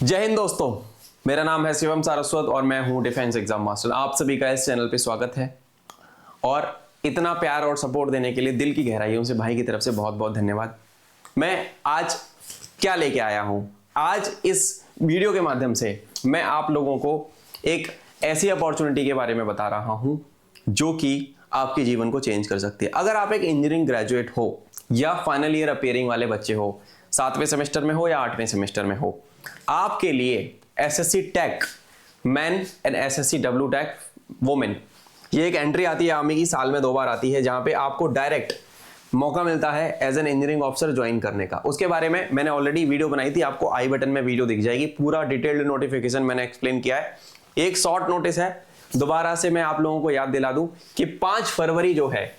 जय हिंद दोस्तों, मेरा नाम है शिवम सारस्वत और मैं हूं डिफेंस एग्जाम मास्टर। आप सभी का इस चैनल पे स्वागत है और इतना प्यार और सपोर्ट देने के लिए दिल की गहराइयों से भाई की तरफ से बहुत बहुत धन्यवाद। मैं आज क्या लेके आया हूं? आज इस वीडियो के माध्यम से मैं आप लोगों को एक ऐसी अपॉर्चुनिटी के बारे में बता रहा हूं जो कि आपके जीवन को चेंज कर सकती है। अगर आप एक इंजीनियरिंग ग्रेजुएट हो या फाइनल ईयर अपियरिंग वाले बच्चे हो, 7वें सेमेस्टर में हो या 8वें सेमेस्टर में हो, आपके लिए SSC tech men and SSC W tech women, ये एक एंट्री आती है आर्मी की, साल में 2 बार आती है, जहां पे आपको डायरेक्ट मौका मिलता है as an engineering officer join करने का। उसके बारे में मैंने ऑलरेडी वीडियो बनाई थी, आपको आई बटन में वीडियो दिख जाएगी, पूरा डिटेल्ड नोटिफिकेशन मैंने एक्सप्लेन किया है। एक शॉर्ट नोटिस है, दोबारा से मैं आप लोगों को याद दिला दूं कि 5 फरवरी जो है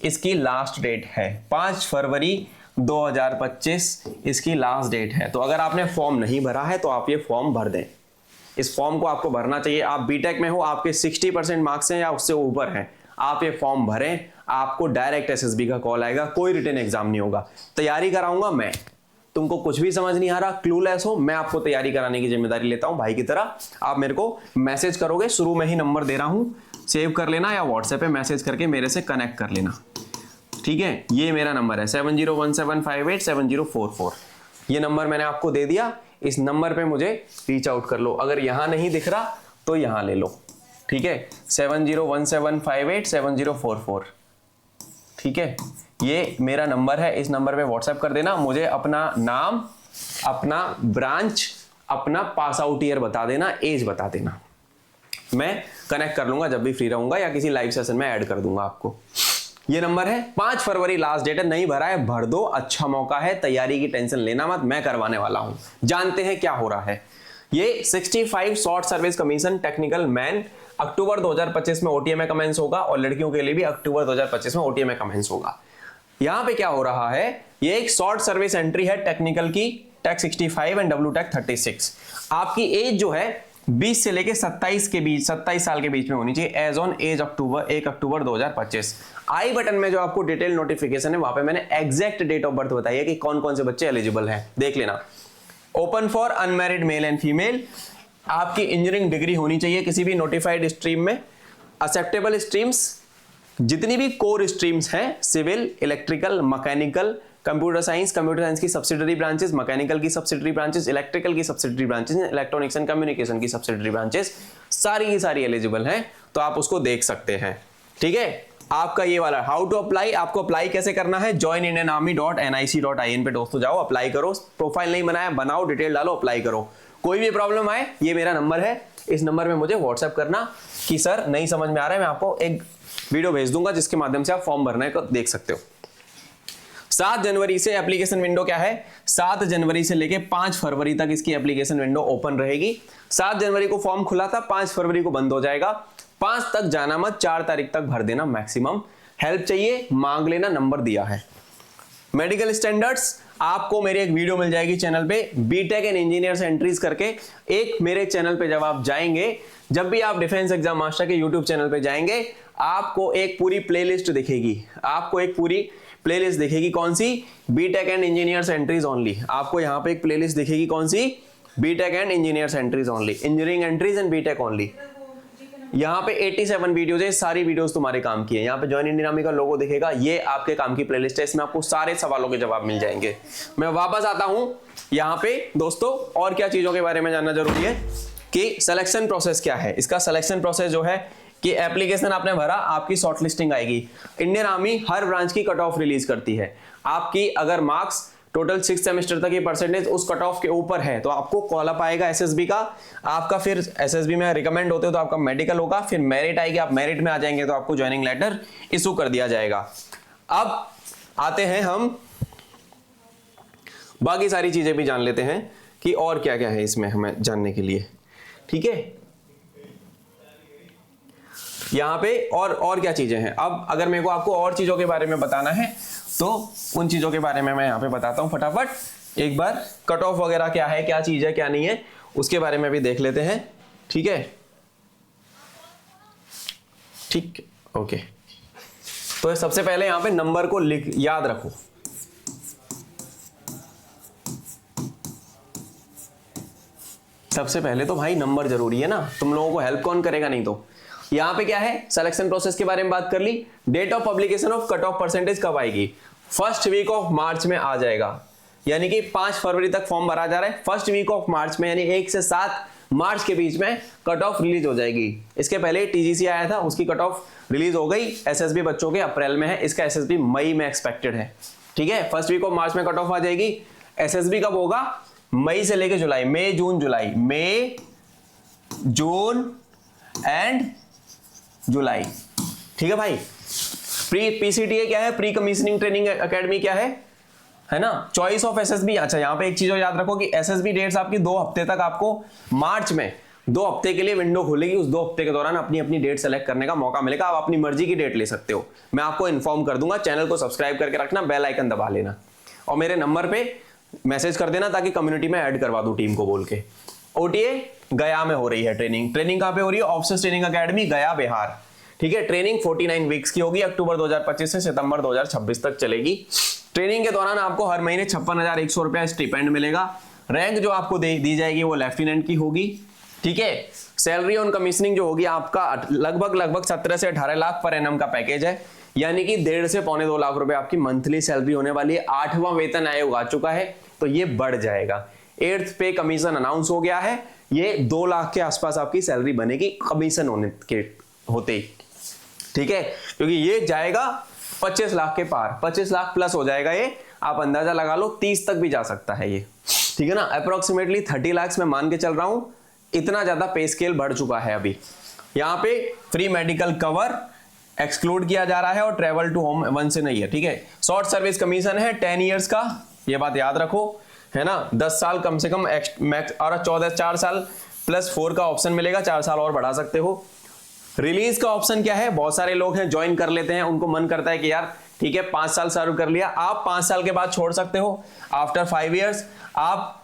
इसकी लास्ट डेट है। 5 फरवरी 2025 इसकी लास्ट डेट है। तो अगर आपने फॉर्म नहीं भरा है तो आप ये फॉर्म भर दें। इस फॉर्म को आपको भरना चाहिए। आप बीटेक में हो, आपके 60% मार्क्स हैं या उससे ऊपर हैं, आप ये फॉर्म भरें, आपको डायरेक्ट एसएसबी का कॉल आएगा, कोई रिटन एग्जाम नहीं होगा। तैयारी कराऊंगा मैं, तुमको कुछ भी समझ नहीं आ रहा, क्लूलेस हो, मैं आपको तैयारी कराने की जिम्मेदारी लेता हूं भाई की तरह। आप मेरे को मैसेज करोगे, शुरू में ही नंबर दे रहा हूं, सेव कर लेना या व्हाट्सएप पे मैसेज करके मेरे से कनेक्ट कर लेना, ठीक है। ये मेरा नंबर है 7017587044। ये नंबर मैंने आपको दे दिया, इस नंबर पे मुझे रीच आउट कर लो। अगर यहां नहीं दिख रहा तो यहां ले लो, ठीक है। 7017587044, ठीक है। ये मेरा नंबर है, इस नंबर पे व्हाट्सएप कर देना। मुझे अपना नाम, अपना ब्रांच, अपना पास आउट ईयर बता देना, एज बता देना, मैं कनेक्ट कर लूंगा जब भी फ्री रहूंगा या किसी लाइव सेशन में ऐड कर दूंगा आपको। ये नंबर है, 5 फरवरी लास्ट डेट है। नहीं भरा है भर दो, अच्छा मौका है, तैयारी की टेंशन लेना मत, मैं करवाने वाला हूं। जानते हैं क्या हो रहा है। ये 65 short service commission technical man October 2025 में ओटीए में कमेंस होगा और लड़कियों के लिए भी अक्टूबर 2025 में ओटीए में कमेंस होगा। यहां पे क्या हो रहा है, ये एक शॉर्ट सर्विस एंट्री है टेक्निकल की, टेक 65 एंड डब्ल्यू टेक 36। आपकी एज जो है 20 से लेके 27 के बीच, 27 साल के बीच में होनी चाहिए, as on as 1 October 2025। I button में जो आपको डिटेल नोटिफिकेशन है वहां पे मैंने एग्जैक्ट डेट ऑफ बर्थ बताई है कि कौन कौन से बच्चे एलिजिबल हैं, देख लेना। Open for unmarried male and female. आपकी इंजीनियरिंग डिग्री होनी चाहिए किसी भी नोटिफाइड स्ट्रीम में। एक्सेप्टेबल स्ट्रीम्स जितनी भी कोर स्ट्रीम्स हैं, civil, electrical, mechanical, computer science की सब्सिडरी ब्रांचेस, मैकेनिकल की सब्सिडरी ब्रांचेस, इलेक्ट्रिकल की subsidiary branches, electronics and communication की सब्सिडरी ब्रांचेस, सारी की सारी एलिजिबल हैं, तो आप उसको देख सकते हैं, ठीक है। आपका ये वाला हाउ टू अप्लाई, आपको अप्लाई कैसे करना है, joinindianarmy.nic.in पे दोस्तों जाओ, अप्लाई करो। प्रोफाइल नहीं बनाया, बनाओ, डिटेल डालो, अप्लाई करो। कोई भी प्रॉब्लम आए, ये मेरा नंबर है, इस नंबर पे मुझे व्हाट्सएप करना कि सर नहीं समझ में आ रहा है, मैं आपको एक वीडियो भेज दूंगा जिसके माध्यम से आप फॉर्म भरने को देख सकते हो। 7 जनवरी से एप्लीकेशन विंडो क्या है, 7 जनवरी से लेके 5 फरवरी तक इसकी एप्लीकेशन विंडो ओपन रहेगी। 7 जनवरी को फॉर्म खुला था, 5 फरवरी को बंद हो जाएगा। 5 तक जाना मत, 4 तारीख तक भर देना मैक्सिमम। हेल्प चाहिए मांग लेना, नंबर दिया है। मेडिकल स्टैंडर्ड्स, आपको मेरी एक वीडियो मिल जाएगी चैनल पे, बीटेक एंड इंजीनियर्स एंट्रीज करके। एक मेरे चैनल पे जब आप जाएंगे, जब भी आप डिफेंस एग्जाम मास्टर के यूट्यूब चैनल पे जाएंगे, आपको एक पूरी प्लेलिस्ट दिखेगी, आपको एक पूरी प्लेलिस्ट दिखेगी। कौन सी? B Tech and engineers entries only. आपको यहाँ पे एक प्लेलिस्ट दिखेगी, कौन सी? B Tech and engineers entries only, engineering entries and B Tech only. यहाँ पे 87 वीडियोज है, सारी वीडियोस तुम्हारे काम की है। यहाँ पे जॉइन इंडियन आर्मी का लोगो दिखेगा, ये आपके काम की प्लेलिस्ट है, इसमें आपको सारे सवालों के जवाब मिल जाएंगे। मैं वापस आता हूं यहाँ पे दोस्तों, और क्या चीजों के बारे में जानना जरूरी है कि सिलेक्शन प्रोसेस क्या है। इसका सिलेक्शन प्रोसेस जो है कि एप्लीकेशन आपने भरा, आपकी शॉर्टलिस्टिंग आएगी। इंडियन आर्मी हर ब्रांच की कट ऑफ रिलीज करती है। आपकी अगर मार्क्स टोटल 6 सेमेस्टर तक की परसेंटेज उस कट ऑफ के ऊपर है तो आपको कॉल अप आएगा एसएसबी का। आपका फिर एसएसबी में रिकमेंड होते हो तो आपका मेडिकल होगा, फिर मेरिट आएगी, आप मेरिट में आ जाएंगे तो आपको ज्वाइनिंग लेटर इशू कर दिया जाएगा। अब आते हैं हम बाकी सारी चीजें भी जान लेते हैं कि और क्या क्या है इसमें हमें जानने के लिए, ठीक है। यहाँ पे और क्या चीजें हैं। अब अगर मेरे को आपको और चीजों के बारे में बताना है तो उन चीजों के बारे में मैं यहाँ पे बताता हूँ फटाफट। एक बार कट ऑफ वगैरह क्या है, क्या चीज है, क्या नहीं है, उसके बारे में भी देख लेते हैं, ठीक है। ठीक, ओके। तो सबसे पहले यहाँ पे नंबर को याद रखो। सबसे पहले तो भाई नंबर जरूरी है ना, तुम लोगों को हेल्प कौन करेगा नहीं तो। यहाँ पे क्या है, सिलेक्शन प्रोसेस के बारे में बात कर ली। Date of publication of cut off percentage कब आएगी, फर्स्ट वीक ऑफ मार्च में आ जाएगा, यानी कि 5 फरवरी तक फॉर्म भरा जा रहा है। फर्स्ट वीक ऑफ मार्च में यानी 1 से 7 मार्च के बीच में कट ऑफ रिलीज हो जाएगी। इसके पहले टीजीसी आया था, उसकी कट ऑफ रिलीज हो गई। एसएसबी बच्चों के अप्रैल में है, इसका एसएसबी मई में एक्सपेक्टेड है। ठीक है, फर्स्ट वीक ऑफ मार्च में कट ऑफ आ जाएगी। एसएसबी कब होगा, मई से लेकर जुलाई, मई जून जुलाई, मई जून एंड जुलाई। ठीक है भाई। प्री पीसीटीए क्या है, प्री कमीशनिंग ट्रेनिंग एकेडमी क्या है ना, चॉइस ऑफ एसएसबी। अच्छा, यहाँ पे एक चीज और याद रखो कि एसएसबी डेट्स आपकी 2 हफ्ते तक, आपको मार्च में 2 हफ्ते के लिए विंडो खुलेगी। उस 2 हफ्ते के दौरान अपनी अपनी डेट सेलेक्ट करने का मौका मिलेगा। आप अपनी मर्जी की डेट ले सकते हो, मैं आपको इन्फॉर्म कर दूंगा। चैनल को सब्सक्राइब करके रखना, बेल आइकन दबा लेना और मेरे नंबर पे मैसेज कर देना ताकि कम्युनिटी में ऐड करवा दूं टीम को बोल के। ओटीए गया में हो रही है ट्रेनिंग। ट्रेनिंग कहां पे हो रही है, ऑफिसर्स ट्रेनिंग एकेडमी गया बिहार। ठीक है, ट्रेनिंग 49 वीक्स की होगी, अक्टूबर 2025 से सितंबर 2026 तक चलेगी। ट्रेनिंग के दौरान आपको हर महीने 56,100 रुपया स्टिपेंड मिलेगा। रैंक जो आपको दी जाएगी वो लेफ्टिनेंट की होगी। ठीक है, सैलरी ऑन कमीशनिंग जो होगी आपका लगभग 17 से 18 लाख पर एनम का पैकेज है, यानी कि 1.5 से 2.25 लाख रुपए आपकी मंथली सैलरी होने वाली है। 8वां वेतन आयोग आ चुका है तो ये बढ़ जाएगा। 8th पे कमीशन अनाउंस हो गया है, ये 2 लाख के आसपास आपकी सैलरी बनेगी कमीशन होते ही। ठीक है, क्योंकि ये जाएगा 25 लाख के पार, 25 लाख प्लस हो जाएगा ये, आप अंदाजा लगा लो 30 तक भी जा सकता है ये। ठीक है ना, अप्रोक्सीमेटली 30 लाख में मान के चल रहा हूं, इतना ज्यादा पे स्केल बढ़ चुका है अभी। यहाँ पे फ्री मेडिकल कवर एक्सक्लूड किया जा रहा है और ट्रेवल टू होम 1 से नहीं है। ठीक है, शॉर्ट सर्विस कमीशन है 10 ईयर्स का, ये बात याद रखो, है ना। 10 साल कम से कम मैक्स, और 4 साल प्लस 4 का ऑप्शन मिलेगा, 4 साल और बढ़ा सकते हो। रिलीज का ऑप्शन क्या है, बहुत सारे लोग हैं ज्वाइन कर लेते हैं, उनको मन करता है कि यार ठीक है 5 साल सर्व कर लिया, आप 5 साल के बाद छोड़ सकते हो। आफ्टर 5 इयर्स आप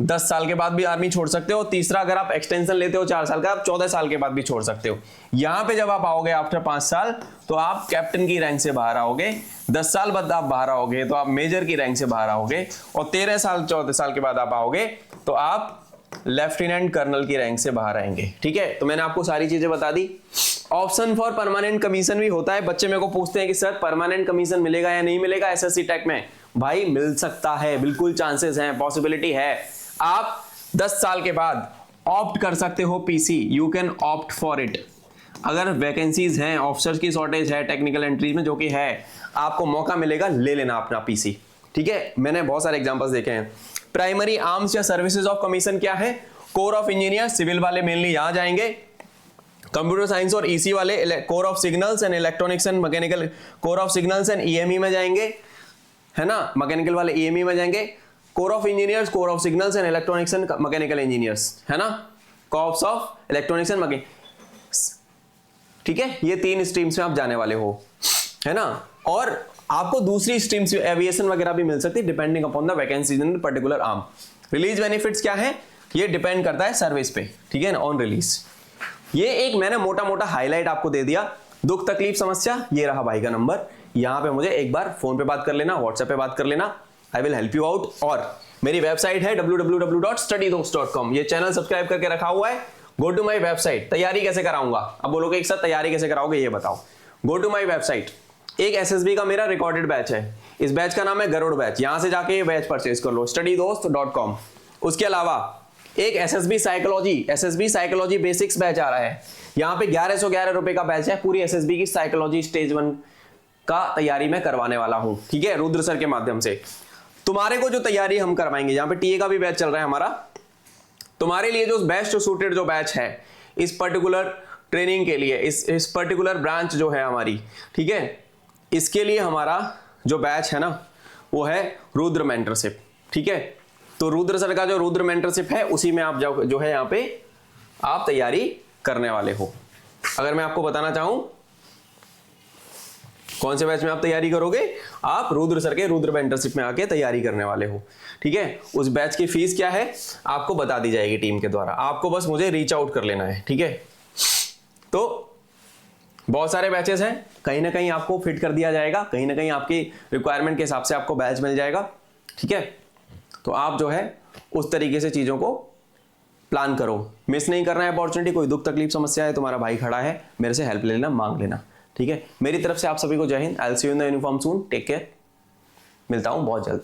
10 साल के बाद भी आर्मी छोड़ सकते हो। तीसरा, अगर आप एक्सटेंशन लेते हो 4 साल का, आप 14 साल के बाद भी छोड़ सकते हो। यहां पे जब आप आओगे आफ्टर 5 साल तो आप कैप्टन की रैंक से बाहर आओगे। 10 साल बाद आप बाहर आओगे तो आप मेजर की रैंक से बाहर आओगे, और 13 साल 14 साल के बाद आप आओगे तो आप लेफ्टिनेंट कर्नल की रैंक से बाहर आएंगे। ठीक है, तो मैंने आपको सारी चीजें बता दी। ऑप्शन फॉर परमानेंट कमीशन भी होता है। बच्चे मेरे को पूछते हैं कि सर परमानेंट कमीशन मिलेगा या नहीं मिलेगा एसएससी टेक में। भाई मिल सकता है, बिल्कुल चांसेस हैं, पॉसिबिलिटी है। आप 10 साल के बाद ऑप्ट कर सकते हो PC, you can opt for it. अगर वैकेंसीज हैं, ऑफिसर्स की शॉर्टेज है टेक्निकल एंट्रीज में, जो कि है, आपको मौका मिलेगा, ले लेना अपना पीसी। ठीक है, मैंने बहुत सारे एग्जांपल्स देखे हैं। प्राइमरी आर्म्स या सर्विसेज ऑफ कमीशन क्या है, कोर ऑफ इंजीनियर, सिविल वाले मेनली यहां जाएंगे। कंप्यूटर साइंस और ईसी वाले core of signals and electronics and mechanical, core of signals and EME में जाएंगे, है ना। मैकेनिकल वाले ईएमई में जाएंगे। Core of engineers, core of signals and electronics and mechanical engineers, है ना, corps of electronics and mechanics. ठीक है, ये 3 स्ट्रीम्स में आप जाने वाले हो, है ना। और आपको दूसरी स्ट्रीम्स एविएशन वगैरह भी मिल सकती है depending upon the vacancies in particular arm. Release benefits क्या है, ये डिपेंड करता है सर्विस पे। ठीक है ना, ऑन रिलीज। ये एक मैंने मोटा मोटा हाईलाइट आपको दे दिया। दुख तकलीफ समस्या, ये रहा भाई का नंबर, यहां पे मुझे एक बार फोन पे बात कर लेना, व्हाट्सएप पे बात कर लेना, I will help you out. और मेरी वेबसाइट है www.studydost.com, ये चैनल सब्सक्राइब करके रखा हुआ है। Go to my website. तैयारी कैसे कराऊंगा, अब बोलोगे एक साथ तैयारी कैसे कराओगे, ये बताओ। Go to my website. एक एसएसबी का मेरा रिकॉर्डेड बैच है, इस बैच का नाम है गरुड़ बैच, यहां से जाके ये बैच परचेज कर लो, studydost.com। उसके अलावा एक एसएसबी साइकोलॉजी बेसिक्स बैच आ रहा है, यहाँ पे 1111 रुपए का बैच है। पूरी एसएसबी की साइकोलॉजी स्टेज 1 का तैयारी मैं करवाने वाला हूं। ठीक है, रुद्र सर के माध्यम से तुम्हारे को जो तैयारी हम करवाएंगे, यहाँ पे टीए का भी बैच चल रहा है हमारा, तुम्हारे लिए जो बेस्ट सूटेड जो बैच है इस पर्टिकुलर ट्रेनिंग के लिए, इस पर्टिकुलर ब्रांच जो है हमारी, ठीक है, इसके लिए हमारा जो बैच है ना वो है रुद्र मेंटरशिप। ठीक है, तो रुद्र सर का जो रुद्र मेंटरशिप है उसी में आप जो है यहाँ पे आप तैयारी करने वाले हो। अगर मैं आपको बताना चाहूं कौन से बैच में आप तैयारी करोगे, आप रुद्र सर के रुद्र मेंटरशिप में आके तैयारी करने वाले हो। ठीक है, उस बैच की फीस क्या है आपको बता दी जाएगी टीम के द्वारा, आपको बस मुझे रीच आउट कर लेना है। ठीक है, तो बहुत सारे बैचेस हैं, कहीं ना कहीं आपको फिट कर दिया जाएगा, कहीं ना कहीं आपकी रिक्वायरमेंट के हिसाब से आपको बैच मिल जाएगा। ठीक है, तो आप जो है उस तरीके से चीजों को प्लान करो, मिस नहीं करना है अपॉर्चुनिटी। कोई दुख तकलीफ समस्या है, तुम्हारा भाई खड़ा है, मेरे से हेल्प ले लेना, मांग लेना, ठीक है। मेरी तरफ से आप सभी को जय हिंद। I will see you in the uniform soon, take care, मिलता हूं बहुत जल्द।